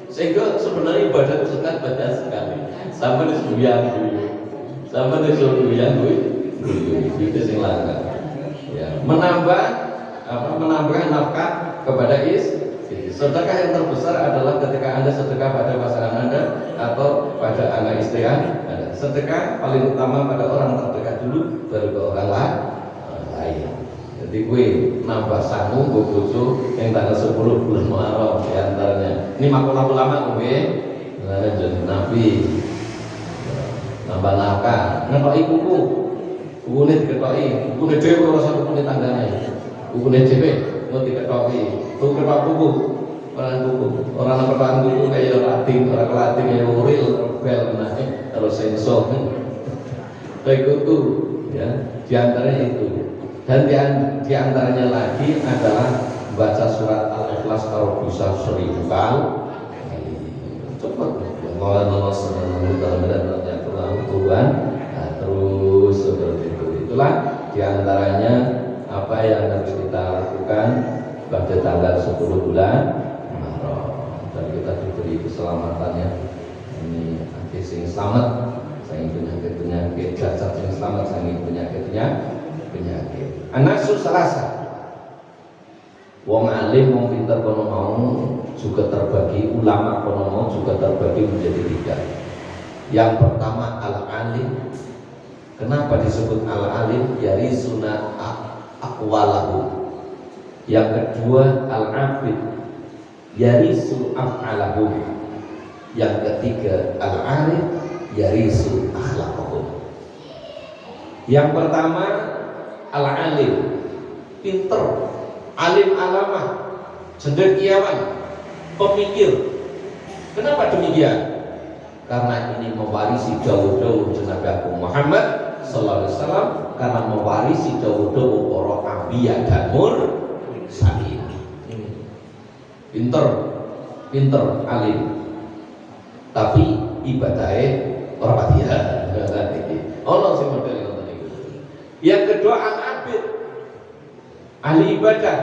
Sehingga sebenarnya ibadah itu sangat banyak sekali. Sama di sembilan dulu, sama di sembilan dulu, itu sing langka. Ya, menambah nafkah kepada istri. Sedekah yang terbesar adalah ketika Anda sedekah pada pasangan Anda atau pada anak istri Anda. Sedekah paling utama pada orang terdekat dulu, baru ke orang lain. Jadi gue nambah sangu gue bojo yang tanggal 10 bulan Muharram diantaranya. Ini makalah ulama gue, jadi Nabi nambah nafkah. Ngetoki kuku, kukune diketoki, kukune dhewe ora usah kukune tanggane. Kukune dhewe mau diketoki, tuh ketok kuku. Orang pertanyaan dulu kayak latih ya uril bel nah terus sensor kayak gitu ya diantaranya itu dan diantaranya lagi adalah baca surat Al-Ikhlas kalau bisa 1000 kali cepat Allah Tuhan terus seperti itu. Itulah diantaranya apa yang harus kita lakukan pada tanggal 10 bulan diberi keselamatannya. Ini ati sing selamat saking penyakit cacat, sing selamat saking penyakit. Anasus salasa. Wong alim, wong pinter kono mau juga terbagi, ulama kono mau juga terbagi menjadi 3. Yang pertama al-alim. Kenapa disebut al-alim? Yarisuna aqwalahu. Yang kedua al-abid. Yarisu af'alahu. Yang ketiga al-arif. Yarisu akhlaqahu. Yang pertama al-alim, pinter, alim alamah, cendekiawan, pemikir. Kenapa demikian? Karena ini mewarisi dawuh-dawuh Nabi Agung Muhammad sallallahu alaihi wasallam, karena mewarisi dawuh-dawuh para anbiya dan mursalin. Pinter, alim. Tapi ibadahnya ora patihan. Ono sing model ngoten niku. Yang kedua al-abid, ahli ibadah.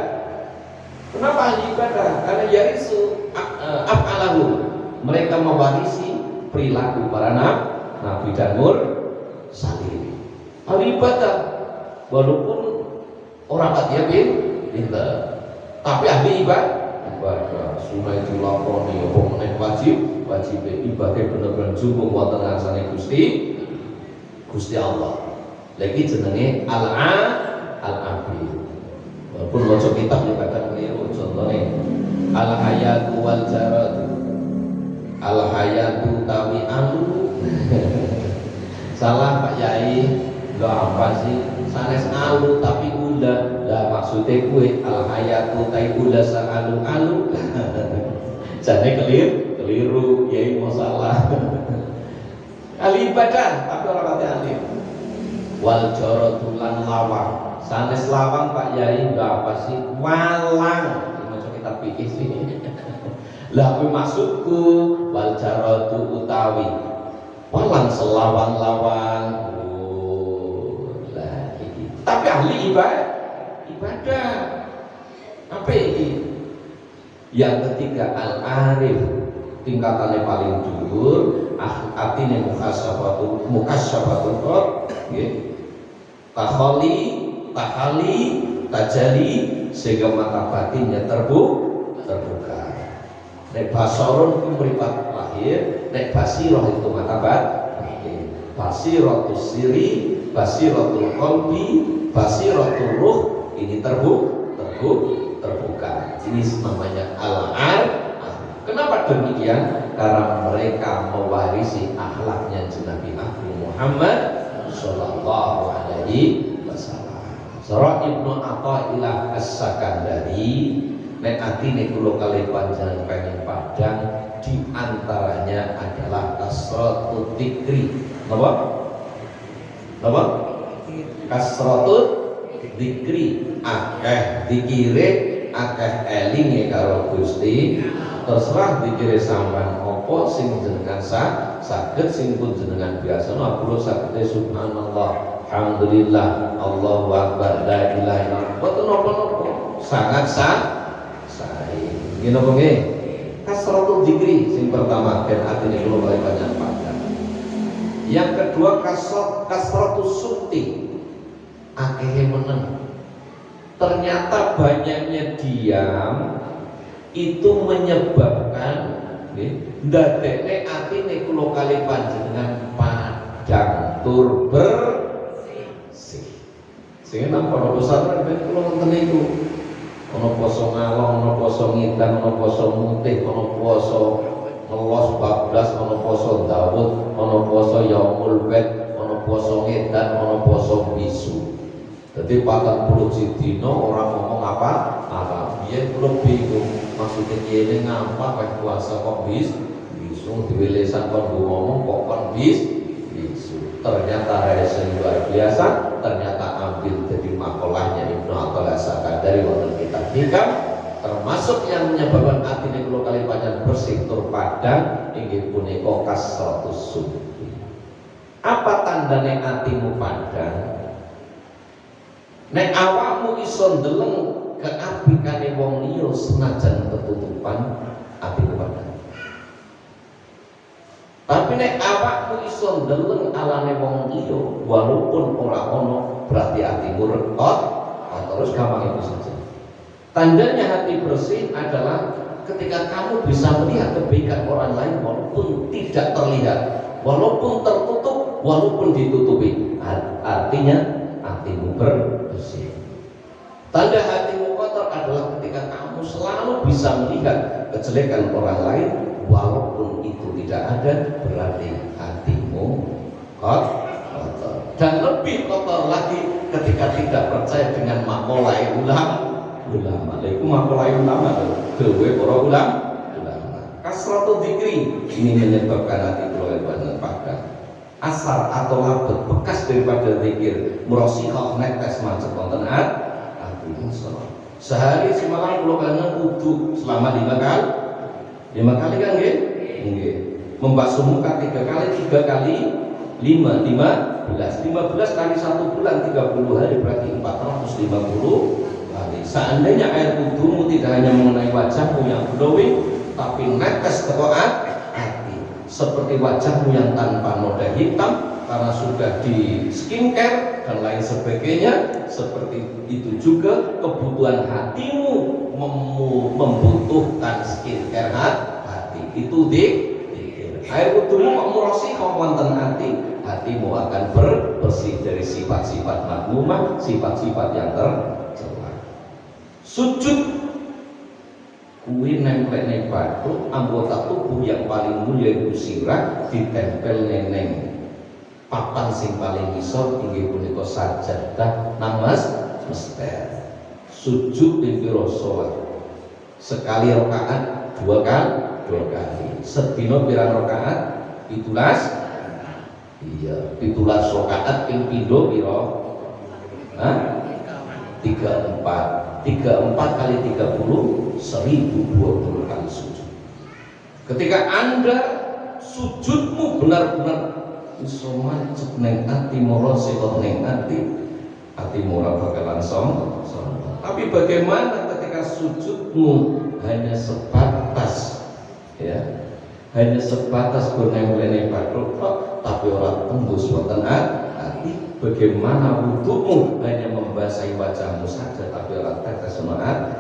Kenapa ahli ibadah? Karena yarisu af'alahu. Mereka mewarisi perilaku para nabi dan mursalin. Ahli ibadah, walaupun orang patihan pinter, tapi ahli ibadah. Sunai dilakoni apa meneh wajib ibadah bener-bener jumbo wonten ngarsane Gusti Allah. Lagi jenenge al-abid. Walaupun maca kitab ya kadang keliru. Contohnya al-hayatu wal jarad. Al-hayatu tawi alu. Salah Pak Yai. Enggak apa sih? Sanes alu tapi udah. Lah maksudnya kue al-hayatu tai udah sang alu-alu. Jadi keliru, Yai mau salah. Ahli ibadah tapi orang kata ahli. Wal jaratulan lawang. Sanes lawang Pak Yai enggak apa sih? Walang. Maksud kita pikir sih. Lah kuwi maksudku wal jaratu utawi walang selawang-lawang. Tapi ahli ibadah. Apa ini? Yang ketiga al-arif, tingkatannya paling dhuwur, atine mukasyafatul qad, nggih. Tahali, tajali, sehingga mata batinnya terbuka. Nek basarun itu meripat lahir, nek basirah itu mata batin. Basiratus siri, basiratul qalbi, basiratul ruh, ini terbuka. Ini namanya al-arif. Kenapa demikian? Karena mereka mewarisi akhlaknya Nabi Agung Muhammad sallallahu alaihi wasallam. Surah Ibnu Athaillah As-Sakandari, nek atine kula kalih panjenengan pengen padang, di antaranya adalah kasratut dzikri. Napa? Kasratut dzikri, akeh zikire, akeh elinge karo Gusti. Terserah dikira sampean apa sing jenengan saged, sing pun jenengan biasa kula saged subhanallah, alhamdulillah, Allahu akbar, la ilaha illallah. Boten napa-napa, sangat sae. Nggih napa nggih? Kasratul dzikri sing pertama ben atine kula kali banyak padang. Yang kedua kasratus sukti, akehe meneng. Ternyata banyaknya diam itu menyebabkan ndadekne atine kula kali panjenengan padhang tur bersih. Sing napa pesantren ben kula wonten niku. Ana poso ngalong, ana poso ngidan, ana poso mutih, ana poso ngelos bablas, ana poso Daud, ana poso yaumul bed, ana poso ngidan, ana poso bisu. Jadi 40 dina orang ngomong apa? Biyen kula bingung, maksudnya kene ngapa kowe puasa kok bisu diwelesan kon ngomong kok kon bisu. Ternyata resen luar biasa, ternyata ambil jadi makolahnya Ibnu Athaillah As-Sakandari wonten kitab hikam, termasuk yang menyebabkan atine kula kali panjang bersih tur padang inggih punika kasratus sukti. Apa tandane atimu padang? Nek awakmu iso ndeleng keapikane wong liya senajan ketutupan, atimu padhang. nek awakmu iso ndeleng alane wong liya walaupun ora ono berarti hatimu rekot. Terus gampang itu saja. Tandanya hati bersih adalah ketika kamu bisa melihat kebaikan orang lain walaupun tidak terlihat, walaupun tertutup, walaupun ditutupi. Artinya hatimu bersih. Tanda hatimu kotor adalah ketika kamu selalu bisa melihat kejelekan orang lain walaupun itu tidak ada, berarti hatimu kotor. Dan lebih kotor lagi ketika tidak percaya dengan makolai ulama. Itu makolai ulama dewe para ulama. Kasratu dzikri ini menyebabkan hati kelelahan pada asar atau labet bekas daripada zikir murasihah netes macet wonten hati musola. Sehari semalam kula kangen wudu selama 5 kali. 5 kali kan nggih? Nggih. Membasuh muka 3 kali, 3 kali 15 kali 1 bulan 30 hari berarti 450 kali. Seandainya air wudumu tidak hanya mengenai wajahmu yang glowing tapi netes ke hati, seperti wajahmu yang tanpa noda hitam karena sudah di skincare dan lain sebagainya, seperti itu juga kebutuhan hatimu membutuhkan skincare hati. Itu air wudumu kok murasihah wonten hatimu akan bersih dari sifat-sifat makmumah, sifat-sifat yang tercela. Sujud kuwi nempel ning bathuk, anggota tubuh yang paling mulia iku sirah ditempel neng papan sing paling ngisor inggih punika sajadah namaste. Sujud ing pira salat? Sekali rakaat 2 kali. Sedina pirang rakaat? 17. Iya, 17 rakaat ping pindho pira? 34 kali 30 1020 kali sujud. Ketika Anda sujudmu benar-benar iso mancep ning ati murasihah ning ati ora bakal langsung. Tapi bagaimana ketika sujudmu hanya sebatas hanya sebatas goneng-goneng bathuk tapi ora tembus wonten hati? Bagaimana wudumu hanya membasahi wajahmu saja tapi ora tetes hati?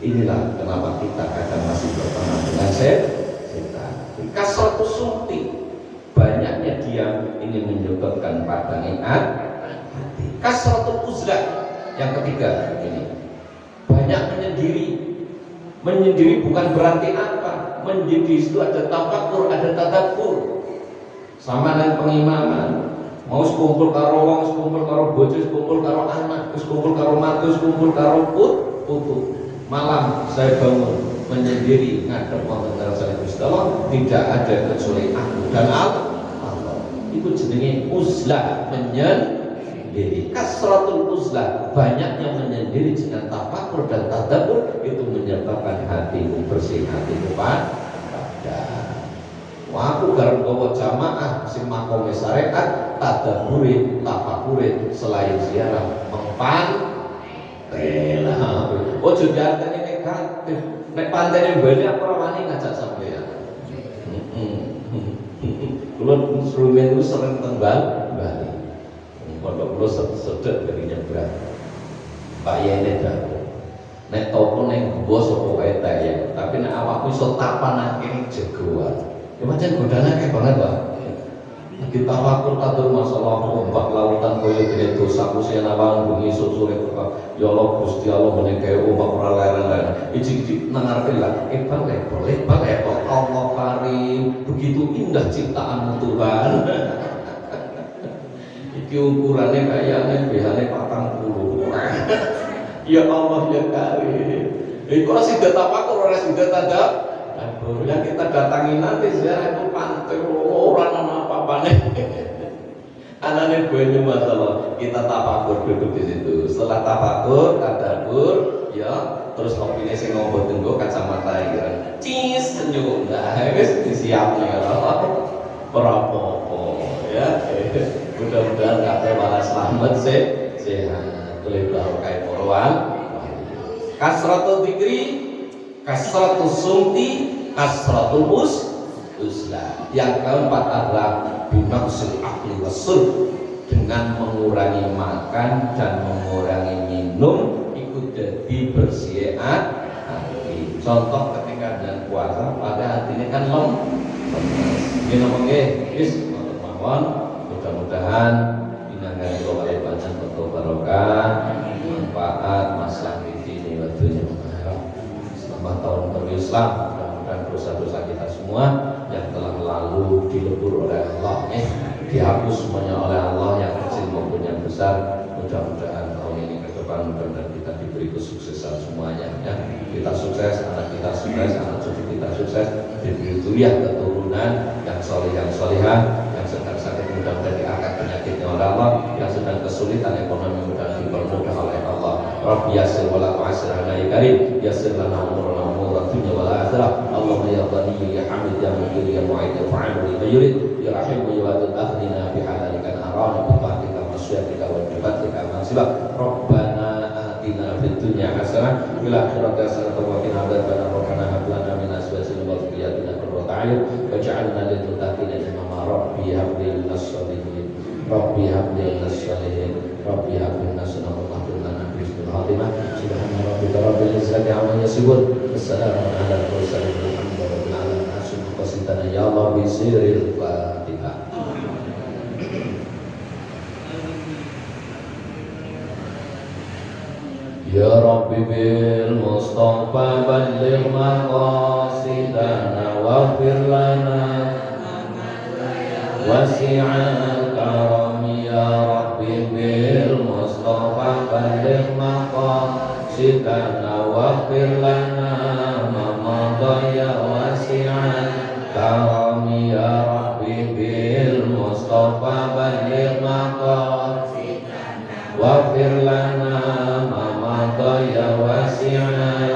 Inilah kenapa kita kadang masih berteman dengan setan. Kasratus sumti, banyaknya diam ini menyebabkan padangnya hati. Kasratul uzlah, yang ketiga ini banyak menyendiri bukan berarti apa? Menyendiri itu ada tafakur, ada tadabbur. Sama dengan pengimaman. Mau sekumpul karo wong, sekumpul karo bojo, sekumpul karo anak, sekumpul karo matu, sekumpul karo putu. Malam saya bangun menyendiri ngadep wonten ngarsane Gusti Allah, tidak ada kecuali aku dan Allah. Itu jenenge uzlah, menyendiri. Kasratul uzlah, banyaknya menyendiri dengan tafakur dan tadabbur itu menyebabkan hatimu bersih, hatimu padam. Aku garap bawa jamaah sing makome syariat tadabbure tafakure selain ziarah mempan rela. Ojo diarteni negatif. Nek pantene mbene apa ora wani ngajak sampeyan. Kula instrumen itu sering tembal Bali. Pondok kula sedek dari nyebrang. Pak Yene dah. Nek topo ning gua sapa wae ya, tapi nek awakmu iso tapanake jagoan. Ya macam godana kayak banget Pak. Kita waktu atur masalah ombak lautan koyo dene dosaku sing nawang bengi sore Pak. Ya Allah Gusti Allah menegae ombak ora leren-leren. Iji-iji nang ngarepe lah lebar Allah Karim. Begitu indah ciptaanmu Tuhan. Iki ukurannya kayaknya behane 40. Ya Allah ya Karim. Iku sing tafakur ora sing tadab. Yang kita datangi nanti ziarah itu pantai orang apa-apanya. Anaknya banyak masalah. Kita tafakur duduk di situ. Setelah tafakur, tadabbur, ya, terus opini sing ngomong tunggu kacamata ya. Cis senyum. Nah, wis disiapnya ya. Perapopo ya. Mudah-mudahan kabeh malah selamat sehat. Lebar kayak porwan. Kasratul dzikri, kasratul sumti, kasratul uzla. Yang keempat adalah binaqsil akli wasul, dengan mengurangi makan dan mengurangi minum ikut jadi bersih hati. Contoh ketika dan puasa pada hatinya kan ini namanya wis untuk mawon, mudah-mudahan inangane kula lebaran betul barokah manfaat masalah ini waktunya selamat tahun baru Islam. Mudah-mudahan dosa-dosa kita semua yang telah lalu dilebur oleh Allah dihapus semuanya oleh Allah, yang kecil maupun yang besar. Mudah-mudahan tahun ini ke depan mudah-mudahan kita diberi kesuksesan semuanya ya. Kita sukses, anak kita sukses, anak cucu kita sukses, diberi zuriyah keturunan yang soleh yang solihah, yang sedang sakit mudah-mudahan diangkat penyakitnya oleh Allah, yang sedang kesulitan ekonomi mudah-mudahan dipermudah oleh Allah. Rabbi yassir wa la tu'assir ala ya karim, yassir lana umurana umur dunya wal akhirah. Allahumma ya ghani ya hamid ya mukir ya mu'id ya fa'il lima yurid ya rahim ya wadud aghnina bi halalika haram bi ta'atika masyiatika wa bifatika mansibak. Rabbana atina fid dunya hasanah wa fil akhirati hasanah wa qina adzabannar. Rabbana hab lana min azwajina wa dhurriyyatina qurrata a'yun waj'alna lil muttaqina imama. Rabbi hab lana as-salihin, Rabbi hab lana as-salihin, Rabbi hab lana as-salihin. Fatimah subhana rabbika rabbil izzati amma yasifun wassalamun ala mursalin walhamdulillahi rabbil alamin. Qasidana ya Allah bi sirril Fatihah. Ya Rabbi bil Mustafa balligh maqasidana waghfir lana wasi'al karami. Ya Rabbi bil Mustafa balligh maqasidana waghfir lana ma madaya wasi'al karami. Ya Rabbi bil Mustafa balligh maqasidana waghfir lana ma madaya wasi'al